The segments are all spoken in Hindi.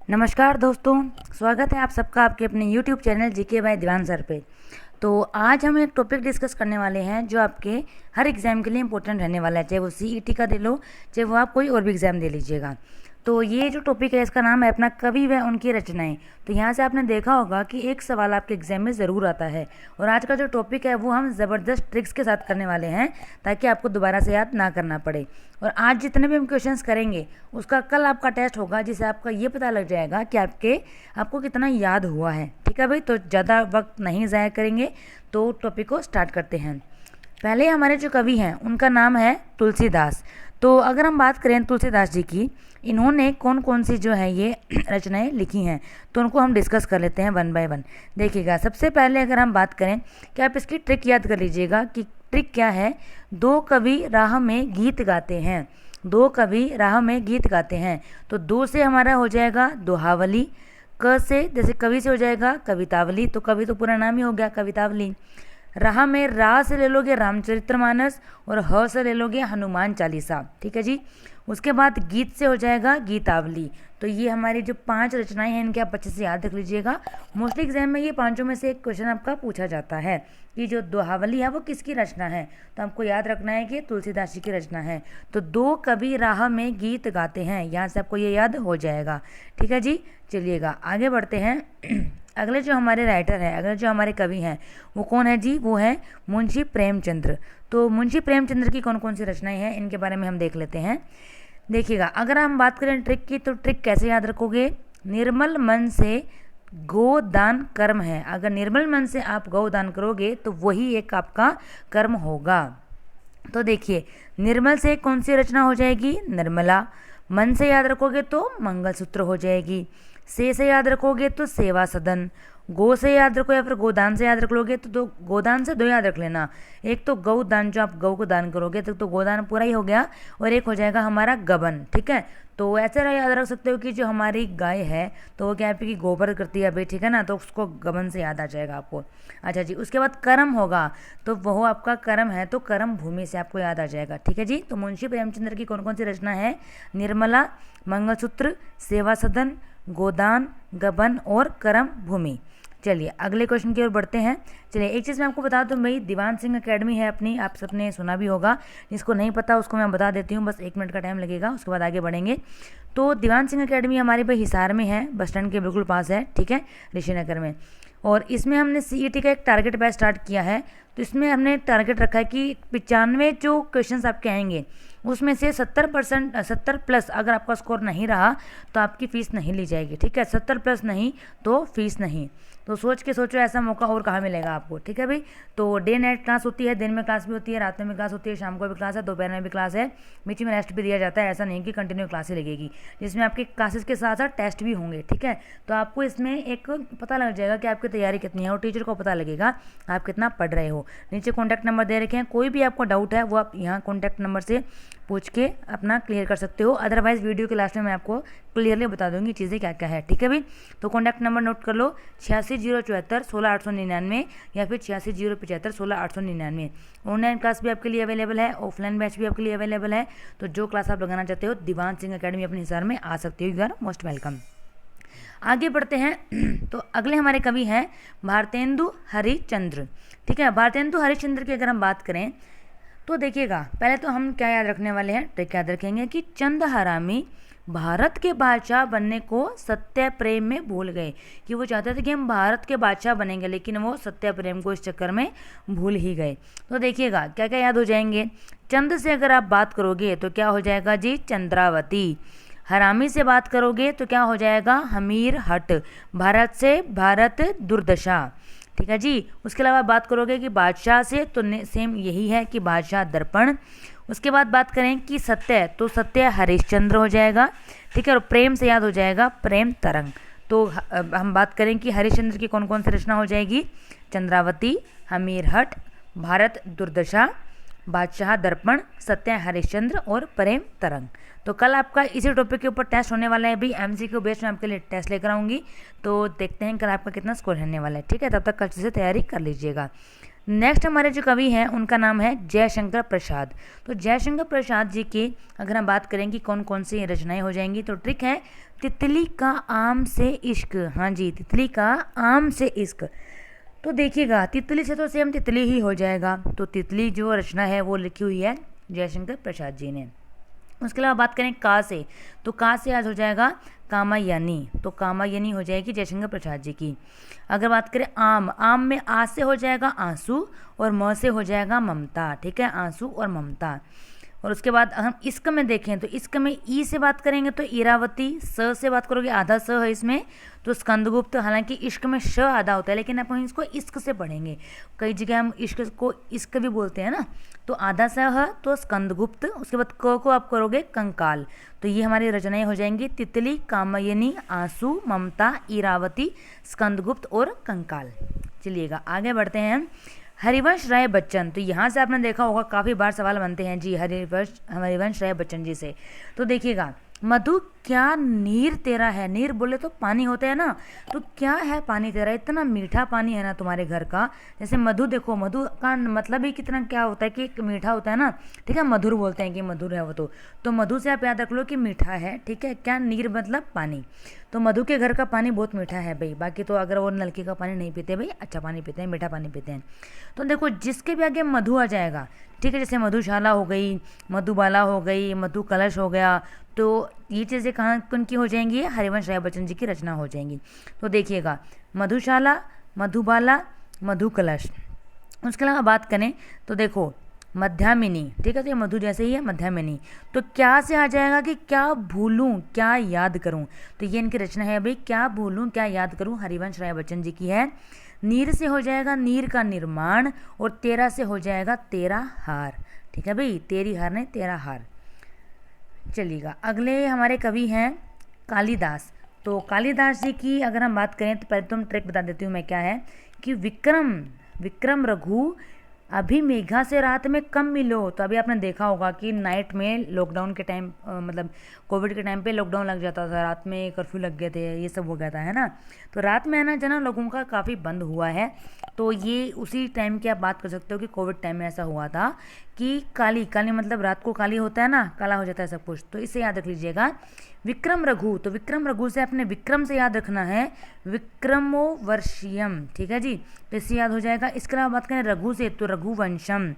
नमस्कार दोस्तों, स्वागत है आप सबका आपके अपने YouTube channel GK by Diwan sir पे। तो आज हम एक टॉपिक डिस्कस करने वाले हैं जो आपके हर एग्ज़ाम के लिए इम्पोर्टेंट रहने वाला है, चाहे वो सीईटी का दे लो, चाहे वो आप कोई और भी एग्ज़ाम दे लीजिएगा। तो ये जो टॉपिक है इसका नाम है अपना कवि व उनकी रचनाएं। तो यहाँ से आपने देखा होगा कि एक सवाल आपके एग्जाम में ज़रूर आता है, और आज का जो टॉपिक है वो हम ज़बरदस्त ट्रिक्स के साथ करने वाले हैं ताकि आपको दोबारा से याद ना करना पड़े। और आज जितने भी हम क्वेश्चंस करेंगे उसका कल आपका टेस्ट होगा, जिससे आपका ये पता लग जाएगा कि आपको कितना याद हुआ है। ठीक है भाई, तो ज़्यादा वक्त नहीं ज़ाया करेंगे, तो टॉपिक को स्टार्ट करते हैं। पहले हमारे जो कवि हैं उनका नाम है तुलसीदास। तो अगर हम बात करें तुलसीदास जी की, इन्होंने कौन कौन सी जो है ये रचनाएं लिखी हैं, तो उनको हम डिस्कस कर लेते हैं वन बाय वन। देखिएगा, सबसे पहले अगर हम बात करें कि आप इसकी ट्रिक याद कर लीजिएगा कि ट्रिक क्या है। दो कवि राह में गीत गाते हैं, दो कवि राह में गीत गाते हैं। तो दो से हमारा हो जाएगा दोहावली, क से जैसे कवि से हो जाएगा कवितावली, तो कवि तो पूरा नाम ही हो गया कवितावली। राह में रा से ले लोगे रामचरितमानस, और ह से ले लोगे हनुमान चालीसा। ठीक है जी। उसके बाद गीत से हो जाएगा गीतावली। तो ये हमारी जो 5 रचनाएं हैं इनके आप अच्छे से याद रख लीजिएगा। मोस्टली एग्जाम में ये पांचों में से एक क्वेश्चन आपका पूछा जाता है कि जो दोहावली है वो किसकी रचना है, तो आपको याद रखना है कि तुलसीदास जी की रचना है। तो दो कवि राह में गीत गाते हैं, यहाँ से आपको ये याद हो जाएगा। ठीक है जी। चलिएगा आगे बढ़ते हैं। अगले जो हमारे राइटर हैं, अगले जो हमारे कवि हैं वो कौन है जी, वो है मुंशी प्रेमचंद्र। तो मुंशी प्रेमचंद्र की कौन कौन सी रचनाएं हैं इनके बारे में हम देख लेते हैं। देखिएगा, अगर हम बात करें ट्रिक की, तो ट्रिक कैसे याद रखोगे। निर्मल मन से गोदान कर्म है। अगर निर्मल मन से आप गोदान करोगे तो वही एक आपका कर्म होगा। तो देखिए, निर्मल से कौन सी रचना हो जाएगी, निर्मला। मन से याद रखोगे तो मंगलसूत्र हो जाएगी। से याद रखोगे तो सेवा सदन। गो से याद रखो या फिर गोदान से याद रख लोगे तो गोदान से दो याद रख लेना। एक तो गौदान, जो आप गौ को दान करोगे तो गोदान पूरा ही हो गया, और एक हो जाएगा हमारा गबन। ठीक है। तो ऐसे याद रख सकते हो कि जो हमारी गाय है तो वो क्या है कि गोबर करती है भाई, ठीक है ना, तो उसको गबन से याद आ जाएगा आपको। अच्छा जी। उसके बाद कर्म होगा, तो वह आपका कर्म है तो कर्म भूमि से आपको याद आ जाएगा। ठीक है जी। तो मुंशी प्रेमचंद्र की कौन कौन सी रचना है, निर्मला, मंगलसूत्र, सेवा सदन, गोदान, गबन और कर्म भूमि। चलिए अगले क्वेश्चन की ओर बढ़ते हैं। चलिए, एक चीज़ मैं आपको बता दूं भाई, दीवान सिंह एकेडमी है अपनी, आप सबने सुना भी होगा। जिसको नहीं पता उसको मैं बता देती हूँ, बस 1 मिनट का टाइम लगेगा, उसके बाद आगे बढ़ेंगे। तो दीवान सिंह एकेडमी हमारे भाई हिसार में है, बस स्टैंड के बिल्कुल पास है। ठीक है, ऋषिनगर में। और इसमें हमने सीईटी का एक टारगेट बैच स्टार्ट किया है। तो इसमें हमने टारगेट रखा है कि 95 जो क्वेश्चन आपके आएंगे उसमें से 70 प्लस अगर आपका स्कोर नहीं रहा तो आपकी फ़ीस नहीं ली जाएगी। ठीक है, 70 प्लस नहीं तो फीस नहीं। तो सोच के सोचो, ऐसा मौका और कहाँ मिलेगा आपको। ठीक है भाई। तो डे नाइट क्लास होती है, दिन में क्लास भी होती है, रात में भी क्लास होती है, शाम को भी क्लास है, दोपहर में भी क्लास है, बीच में रेस्ट भी दिया जाता है। ऐसा नहीं कि कंटिन्यू क्लास ही लगेगी, जिसमें आपके क्लासेस के साथ साथ टेस्ट भी होंगे। ठीक है। तो आपको इसमें एक पता लग जाएगा कि आपकी तैयारी कितनी है, और टीचर को पता लगेगा आप कितना पढ़ रहे हो। नीचे कॉन्टैक्ट नंबर दे रखे हैं, कोई भी आपको डाउट है वो आप यहाँ कॉन्टैक्ट नंबर से पूछ के अपना क्लियर कर सकते हो। अदरवाइज वीडियो के लास्ट में मैं आपको क्लियरली बता दूंगी चीज़ें क्या क्या है। ठीक है भाई। तो कॉन्टैक्ट नंबर नोट कर लो, 8607416899 या फिर 8607516899। ऑनलाइन क्लास भी आपके लिए अवेलेबल है, ऑफलाइन बैच भी आपके लिए अवेलेबल है। तो जो क्लास आप लगाना चाहते हो दीवान सिंह एकेडमी अपने हिसाब में आ सकते हो। You are most welcome. आगे बढ़ते हैं। तो अगले हमारे कवि हैं भारतेंदु हरिश्चंद्र। ठीक है, भारतेंदु हरिश्चंद्र की अगर हम बात करें तो देखिएगा, पहले तो हम क्या याद रखने वाले हैं, ट्रिक याद रखेंगे कि चंद हरामी भारत के बादशाह बनने को सत्य प्रेम में भूल गए। कि वो चाहते थे कि हम भारत के बादशाह बनेंगे, लेकिन वो सत्य प्रेम को इस चक्कर में भूल ही गए। तो देखिएगा क्या क्या याद हो जाएंगे। चंद से अगर आप बात करोगे तो क्या हो जाएगा जी, चंद्रावती। हरामी से बात करोगे तो क्या हो जाएगा, हमीर हट। भारत से भारत दुर्दशा। ठीक है जी। उसके अलावा बात करोगे कि बादशाह से, तो सेम यही है कि बादशाह दर्पण। उसके बाद बात करें कि सत्य, तो सत्य हरिश्चंद्र हो जाएगा। ठीक है। और प्रेम से याद हो जाएगा प्रेम तरंग। तो हम बात करें कि हरिश्चंद्र की कौन कौन सी रचना हो जाएगी, चंद्रावती, हमीर हट, भारत दुर्दशा, बादशाह दर्पण, सत्य हरिश्चंद्र और प्रेम तरंग। तो कल आपका इसी टॉपिक के ऊपर टेस्ट होने वाला है भी, एमसीक्यू बेस्ड में आपके लिए टेस्ट लेकर आऊँगी। तो देखते हैं कल आपका कितना स्कोर रहने वाला है। ठीक है, तब तक अच्छे से तैयारी कर लीजिएगा। नेक्स्ट हमारे जो कवि हैं उनका नाम है जयशंकर प्रसाद। तो जयशंकर प्रसाद जी की अगर हम बात करें कि कौन कौन सी रचनाएं हो जाएंगी, तो ट्रिक है तितली का आम से इश्क। हाँ जी, तितली का आम से इश्क। तो देखिएगा तितली से तो सेम तितली ही हो जाएगा, तो तितली जो रचना है वो लिखी हुई है जयशंकर प्रसाद जी ने। उसके अलावा बात करें का से, तो का से आज हो जाएगा कामायनी, तो कामायनी हो जाएगी जयशंकर प्रसाद जी की। अगर बात करें आम, आम में आ से हो जाएगा आंसू और म से हो जाएगा ममता, ठीक है, आंसू और ममता। और उसके बाद हम इश्क में देखें तो इश्क में ई से बात करेंगे तो इरावती, स से बात करोगे आधा स है इसमें तो स्कंदगुप्त। हालांकि इश्क में श आधा होता है लेकिन अपन इसको इश्क से पढ़ेंगे, कई जगह हम इश्क को इश्क भी बोलते हैं ना। तो आधा स है तो स्कंदगुप्त, उसके बाद क को आप करोगे कंकाल। तो ये हमारी रचनाएं हो जाएंगी तितली, कामयनी, आंसू, ममता, इरावती, स्कंदगुप्त और कंकाल। चलिएगा आगे बढ़ते हैं। हरिवंश राय बच्चन, तो यहाँ से आपने देखा होगा काफ़ी बार सवाल बनते हैं जी हरिवंश राय बच्चन जी से। तो देखिएगा मधु क्या नीर तेरा है, नीर बोले तो पानी होता है ना, तो क्या है पानी तेरा, इतना मीठा पानी है ना तुम्हारे घर का। जैसे मधु, देखो मधु का मतलब ही कितना क्या होता है कि एक मीठा होता है ना, ठीक है, मधुर बोलते हैं कि मधुर है वो। तो मधु से आप याद रख लो कि मीठा है, ठीक है। क्या नीर मतलब पानी, तो मधु के घर का पानी बहुत मीठा है भाई। बाकी तो अगर वो नलके का पानी नहीं पीते भाई, अच्छा पानी पीते हैं, मीठा पानी पीते हैं। तो देखो जिसके भी आगे मधु आ जाएगा, ठीक है, जैसे मधुशाला हो गई, मधुबाला हो गई, मधु कलश हो गया, तो ये चीज़ें कहाँ उनकी हो जाएंगी, हरिवंश राय बच्चन जी की रचना हो जाएंगी। तो देखिएगा मधुशाला, मधुबाला, मधु कलश। उसके अलावा बात करें तो देखो मध्यामिनी, ठीक है, तो ये मधु जैसे ही है मध्यामिनी। तो क्या से आ जाएगा कि क्या भूलूं क्या याद करूं, तो ये इनकी रचना है भाई, क्या भूलूं क्या याद करूं, हरिवंश राय बच्चन जी की है। नीर से हो जाएगा नीर का निर्माण और तेरा से हो जाएगा तेरा हार, ठीक है भाई, तेरी हार नहीं तेरा हार। चलिएगा अगले हमारे कवि हैं कालिदास। तो कालिदास जी की अगर हम बात करें तो पहले तो हम ट्रिक बता देती हूँ मैं क्या है कि विक्रम रघु अभी मेघा से रात में कम मिलो। तो अभी आपने देखा होगा कि नाइट में लॉकडाउन के टाइम मतलब कोविड के टाइम पे लॉकडाउन लग जाता था, रात में कर्फ्यू लग गए थे, ये सब हो गया था, है ना। तो रात में आना जाना लोगों का काफ़ी बंद हुआ है। तो ये उसी टाइम की आप बात कर सकते हो कि कोविड टाइम में ऐसा हुआ था कि काली मतलब रात को काली होता है ना, काला हो जाता है सब कुछ। तो इसे याद रख लीजिएगा विक्रम रघु, तो विक्रम रघु से अपने विक्रम से याद रखना है विक्रमो वर्षियम, ठीक है जी, तो इससे याद हो जाएगा। इसके अलावा बात करें रघु से तो रघुवंशम,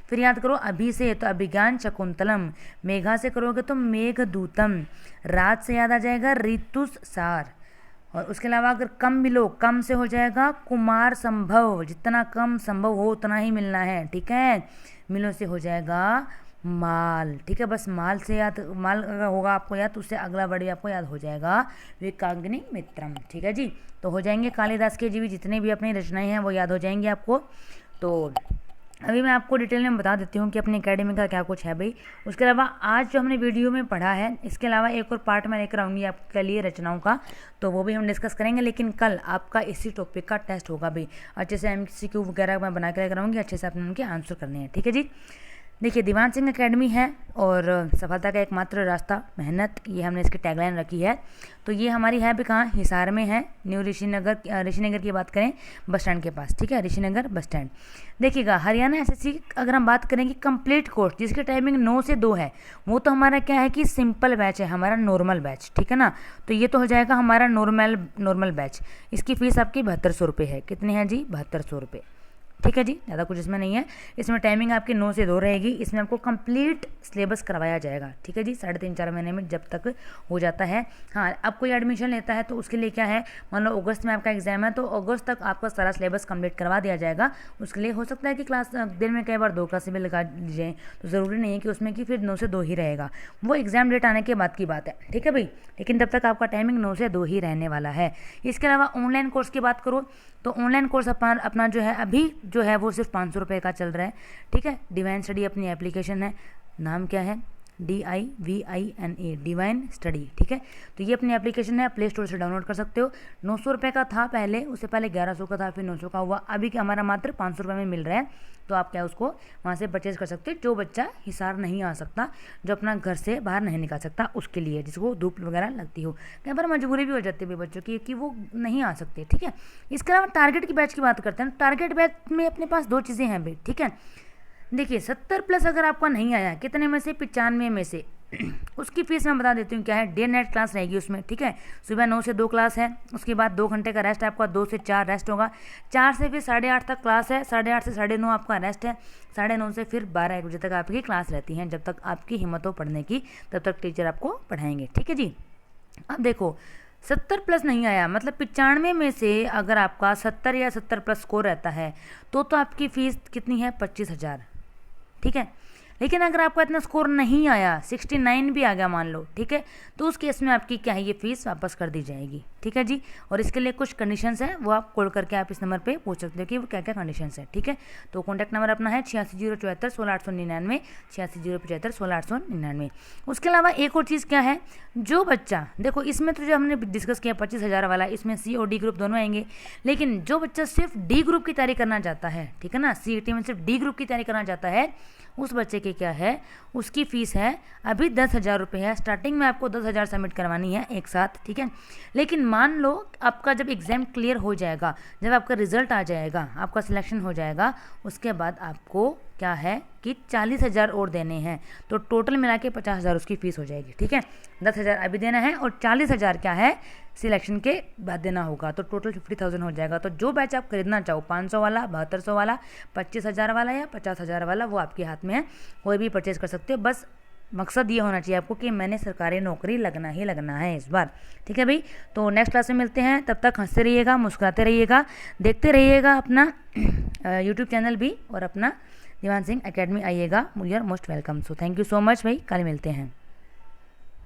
फिर याद करो अभि से तो अभिज्ञान शकुंतलम, मेघा से करोगे तो मेघदूतम, रात से याद आ जाएगा ऋतुसार। और उसके अलावा अगर कम मिलो, कम से हो जाएगा कुमार संभव, जितना कम संभव हो उतना ही मिलना है, ठीक है। मिलो से हो जाएगा माल, ठीक है, बस माल से याद, माल अगर होगा आपको याद तो उससे अगला वर्ड भी आपको याद हो जाएगा विकाग्नि मित्रम, ठीक है जी। तो हो जाएंगे कालिदास के जी भी जितने भी अपनी रचनाएं हैं वो याद हो जाएंगी आपको। तो अभी मैं आपको डिटेल में बता देती हूँ कि अपनी एकेडमी का क्या कुछ है भाई। उसके अलावा आज जो हमने वीडियो में पढ़ा है, इसके अलावा एक और पार्ट मैं लेकर आऊँगी आपके लिए रचनाओं का, तो वो भी हम डिस्कस करेंगे। लेकिन कल आपका इसी टॉपिक का टेस्ट होगा भाई, अच्छे से MCQ वगैरह मैं बना के लेकर आऊँगी, अच्छे से आपने उनके आंसर करने हैं, ठीक है जी। देखिए दीवान सिंह एकेडमी है और सफलता का एकमात्र रास्ता मेहनत, ये हमने इसकी टैगलाइन रखी है। तो ये हमारी है भी कहाँ, हिसार में है, न्यू ऋषिनगर की बात करें बस स्टैंड के पास, ठीक है, ऋषिनगर बस स्टैंड। देखिएगा हरियाणा SSC अगर हम बात करेंगे कंप्लीट कोर्स जिसकी टाइमिंग 9 से 2 है, वो तो हमारा क्या है कि सिंपल बैच है, हमारा नॉर्मल बैच, ठीक है ना। तो ये तो हो जाएगा हमारा नॉर्मल बैच। इसकी फ़ीस आपकी 7200 रुपये है। कितनी है जी, 7200 रुपये, ठीक है जी, ज़्यादा कुछ इसमें नहीं है। इसमें टाइमिंग आपकी 9 से 2 रहेगी। इसमें आपको कंप्लीट सिलेबस करवाया जाएगा, ठीक है जी, 3.5-4 महीने में जब तक हो जाता है। हाँ, अब कोई एडमिशन लेता है तो उसके लिए क्या है, मान लो अगस्त में आपका एग्जाम है तो अगस्त तक आपका सारा सिलेबस कंप्लीट करवा दिया जाएगा। उसके लिए हो सकता है कि क्लास दिन में कई बार 2 क्लासें भी लगा लीजिए, तो ज़रूरी नहीं है कि उसमें कि फिर 9 से 2 ही रहेगा, वो एग्जाम डेट आने के बाद की बात है, ठीक है भाई। लेकिन तब तक आपका टाइमिंग 9 से 2 ही रहने वाला है। इसके अलावा ऑनलाइन कोर्स की बात करो तो ऑनलाइन कोर्स अपना जो है अभी जो है वो सिर्फ 500 रुपये का चल रहा है, ठीक है। डिवाइन स्टडी अपनी एप्लीकेशन है, नाम क्या है DIVINA, डिवाइन स्टडी। ठीक है, तो ये अपनी एप्लीकेशन है, प्ले स्टोर से डाउनलोड कर सकते हो। 900 रुपये का था पहले, उससे पहले 1100 का था, फिर 900 का हुआ, अभी क्या हमारा मात्र 500 रुपये में मिल रहा है। तो आप क्या उसको वहाँ से परचेज़ कर सकते हो। जो बच्चा हिसार नहीं आ सकता, जो अपना घर से बाहर नहीं निकल सकता, उसके लिए, जिसको धूप वगैरह लगती हो, कई बार मजबूरी भी हो जाती है बच्चों की कि वो नहीं आ सकते। ठीक है, इसके अलावा टारगेट की बैच की बात करते हैं। टारगेट बैच में अपने पास 2 चीज़ें हैं भाई। ठीक है, देखिए 70+ अगर आपका नहीं आया, कितने में से, 95 में से, उसकी फीस मैं बता देती हूँ क्या है। डे नाइट क्लास रहेगी उसमें। ठीक है, सुबह 9 से 2 क्लास है, उसके बाद 2 घंटे का रेस्ट है आपका, 2 से 4 रेस्ट होगा, 4 से फिर 8:30 तक क्लास है, 8:30 से 9:30 आपका रेस्ट है, 9:30 से फिर 12-1 बजे तक आपकी क्लास रहती है। जब तक आपकी हिम्मत हो पढ़ने की, तब तक टीचर आपको पढ़ाएंगे। ठीक है जी, अब देखो 70+ नहीं आया, मतलब 95 में से अगर आपका 70 या 70+ स्कोर रहता है तो आपकी फ़ीस कितनी है, 25,000। ठीक है, लेकिन अगर आपका इतना स्कोर नहीं आया, 69 भी आ गया मान लो, ठीक है, तो उस केस में आपकी क्या है, ये फीस वापस कर दी जाएगी। ठीक है जी, और इसके लिए कुछ कंडीशंस हैं, वो आप कॉल करके आप इस नंबर पे पूछ सकते हो कि वो क्या क्या कंडीशंस हैं। ठीक है, तो कॉन्टैक्ट नंबर अपना है 8607416899, 8607416899। उसके अलावा एक और चीज़ क्या है, जो बच्चा, देखो इसमें तो जो हमने डिस्कस किया 25,000 वाला, इसमें C और D ग्रुप दोनों आएंगे, लेकिन जो बच्चा सिर्फ D ग्रुप की तैयारी करना चाहता है, ठीक है ना, CET में सिर्फ D ग्रुप की तैयारी करना चाहता है, उस बच्चे की क्या है, उसकी फ़ीस है अभी 10,000 रुपये है। स्टार्टिंग में आपको 10,000 सबमिट करवानी है एक साथ। ठीक है, लेकिन मान लो आपका जब एग्ज़ाम क्लियर हो जाएगा, जब आपका रिजल्ट आ जाएगा, आपका सिलेक्शन हो जाएगा, उसके बाद आपको क्या है कि 40,000 और देने हैं, तो टोटल मिला के 50,000 उसकी फ़ीस हो जाएगी। ठीक है, 10,000 अभी देना है और 40,000 क्या है, सिलेक्शन के बाद देना होगा, तो टोटल 50,000 हो जाएगा। तो जो बैच आप खरीदना चाहो, 500 वाला, 7200 वाला, 25,000 वाला या 50,000 वाला, वो आपके हाथ में है, कोई भी परचेज़ कर सकते हो। बस मकसद ये होना चाहिए आपको कि मैंने सरकारी नौकरी लगना ही लगना है इस बार। ठीक है भाई, तो नेक्स्ट क्लास में मिलते हैं, तब तक हंसते रहिएगा, मुस्कुराते रहिएगा, देखते रहिएगा अपना यूट्यूब चैनल भी, और अपना दीवान सिंह एकेडमी आइएगा, you are most welcome. So thank you so much भाई, कल मिलते हैं।